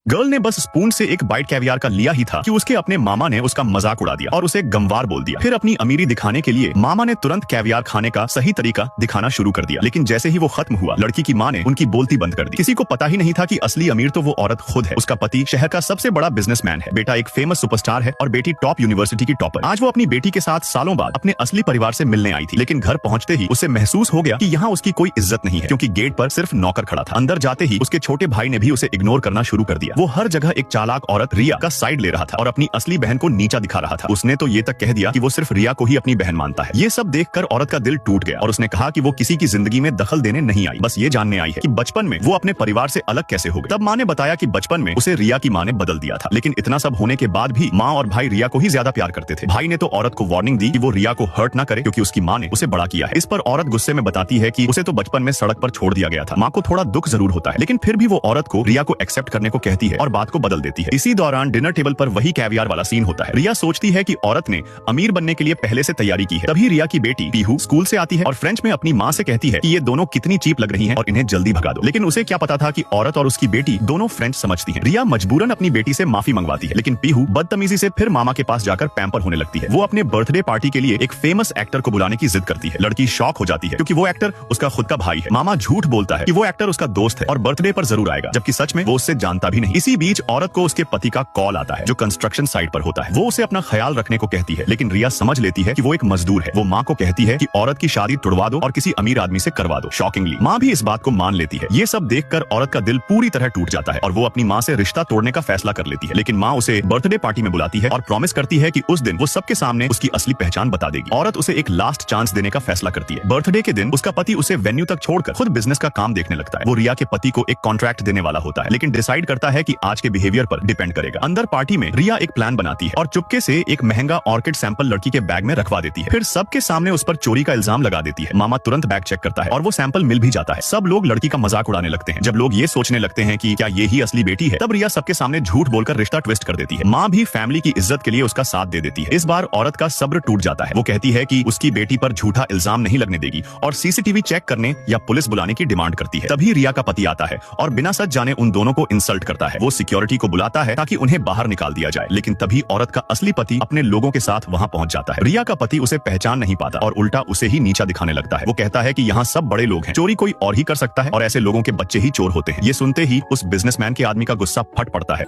Girl ने बस spoon से एक बाइट कैवियार का लिया ही था कि उसके अपने मामा ने उसका मजाक उड़ा दिया और उसे गमवार बोल दिया। फिर अपनी अमीरी दिखाने के लिए मामा ने तुरंत कैवियार खाने का सही तरीका दिखाना शुरू कर दिया। लेकिन जैसे ही वो खत्म हुआ, लड़की की माँ ने उनकी बोलती बंद कर दी। किसी को पता ही नहीं था कि असली अमीर तो वो औरत खुद है। उसका पति शहर का सबसे बड़ा बिजनेसमैन है, बेटा एक फेमस सुपरस्टार है और बेटी टॉप यूनिवर्सिटी की टॉपर। आज वो अपनी बेटी के साथ सालों बाद अपने असली परिवार से मिलने आई थी, लेकिन घर पहुंचते ही उसे महसूस हो गया कि यहाँ उसकी कोई इज्जत नहीं है, क्योंकि गेट पर सिर्फ नौकर खड़ा था। अंदर जाते ही उसके छोटे भाई ने भी उसे इग्नोर करना शुरू कर दिया। वो हर जगह एक चालाक औरत रिया का साइड ले रहा था और अपनी असली बहन को नीचा दिखा रहा था। उसने तो ये तक कह दिया कि वो सिर्फ रिया को ही अपनी बहन मानता है। ये सब देखकर औरत का दिल टूट गया और उसने कहा कि वो किसी की जिंदगी में दखल देने नहीं आई, बस ये जानने आई है कि बचपन में वो अपने परिवार से अलग कैसे हो गए। तब माँ ने बताया कि बचपन में उसे रिया की माँ ने बदल दिया था, लेकिन इतना सब होने के बाद भी माँ और भाई रिया को ही ज्यादा प्यार करते थे। भाई ने तो औरत को वार्निंग दी कि वो रिया को हर्ट ना करे, क्योंकि उसकी माँ ने उसे बड़ा किया है। इस पर औरत गुस्से में बताती है कि उसे तो बचपन में सड़क पर छोड़ दिया गया था। माँ को थोड़ा दुख जरूर होता है, लेकिन फिर भी वो औरत को रिया को एक्सेप्ट करने को कहती है और बात को बदल देती है। इसी दौरान डिनर टेबल पर वही कैवियार वाला सीन होता है। रिया सोचती है कि औरत ने अमीर बनने के लिए पहले से तैयारी की है। तभी रिया की बेटी पीहू स्कूल से आती है और फ्रेंच में अपनी माँ से कहती है कि ये दोनों कितनी चीप लग रही हैं और इन्हें जल्दी भगा दो। लेकिन उसे क्या पता था कि औरत और उसकी बेटी दोनों फ्रेंच समझती हैं। रिया मजबूरन अपनी बेटी से माफी मंगवाती है, लेकिन पीहू बदतमीजी से फिर मामा के पास जाकर पैम्पर होने लगती है। वो अपने बर्थडे पार्टी के लिए एक फेमस एक्टर को बुलाने की जिद करती है। लड़की शॉक हो जाती है, क्योंकि वो एक्टर उसका खुद का भाई है। मामा झूठ बोलता है कि वो एक्टर उसका दोस्त है और बर्थडे पर जरूर आएगा, जबकि सच में वो उससे जानता भी नहीं। इसी बीच औरत को उसके पति का कॉल आता है, जो कंस्ट्रक्शन साइट पर होता है। वो उसे अपना ख्याल रखने को कहती है, लेकिन रिया समझ लेती है कि वो एक मजदूर है। वो माँ को कहती है कि औरत की शादी तुड़वा दो और किसी अमीर आदमी से करवा दो। शॉकिंगली माँ भी इस बात को मान लेती है। ये सब देखकर औरत का दिल पूरी तरह टूट जाता है और वो अपनी माँ से रिश्ता तोड़ने का फैसला कर लेती है। लेकिन माँ उसे बर्थडे पार्टी में बुलाती है और प्रॉमिस करती है कि उस दिन वो सबके सामने उसकी असली पहचान बता देगी। औरत उसे एक लास्ट चांस देने का फैसला करती है। बर्थडे के दिन उसका पति उसे वेन्यू तक छोड़कर खुद बिजनेस का काम देखने लगता है। वो रिया के पति को एक कॉन्ट्रैक्ट देने वाला होता है, लेकिन डिसाइड करता है कि आज के बिहेवियर पर डिपेंड करेगा। अंदर पार्टी में रिया एक प्लान बनाती है और चुपके से एक महंगा ऑर्किड सैंपल लड़की के बैग में रखवा देती है। फिर सबके सामने उस पर चोरी का इल्जाम लगा देती है। मामा तुरंत बैग चेक करता है और वो सैंपल मिल भी जाता है। सब लोग लड़की का मजाक उड़ाने लगते हैं। जब लोग ये सोचने लगते हैं कि क्या ये ही असली बेटी है, तब रिया सबके सामने झूठ बोलकर रिश्ता ट्विस्ट कर देती है। माँ भी फैमिली की इज्जत के लिए उसका साथ दे देती है। इस बार औरत का सब्र टूट जाता है। वो कहती है कि उसकी बेटी पर झूठा इल्जाम नहीं लगने देगी और सीसीटीवी चेक करने या पुलिस बुलाने की डिमांड करती है। तभी रिया का पति आता है और बिना सच जाने उन दोनों को इंसल्ट करता है। वो सिक्योरिटी को बुलाता है ताकि उन्हें बाहर निकाल दिया जाए, लेकिन तभी औरत का असली पति अपने लोगों के साथ वहां पहुंच जाता है। रिया का पति उसे पहचान नहीं पाता और उल्टा उसे ही नीचा दिखाने लगता है। वो कहता है कि यहाँ सब बड़े लोग हैं, चोरी कोई और ही कर सकता है और ऐसे लोगों के बच्चे ही चोर होते हैं। ये सुनते ही उस बिजनेसमैन के आदमी का गुस्सा फट पड़ता है।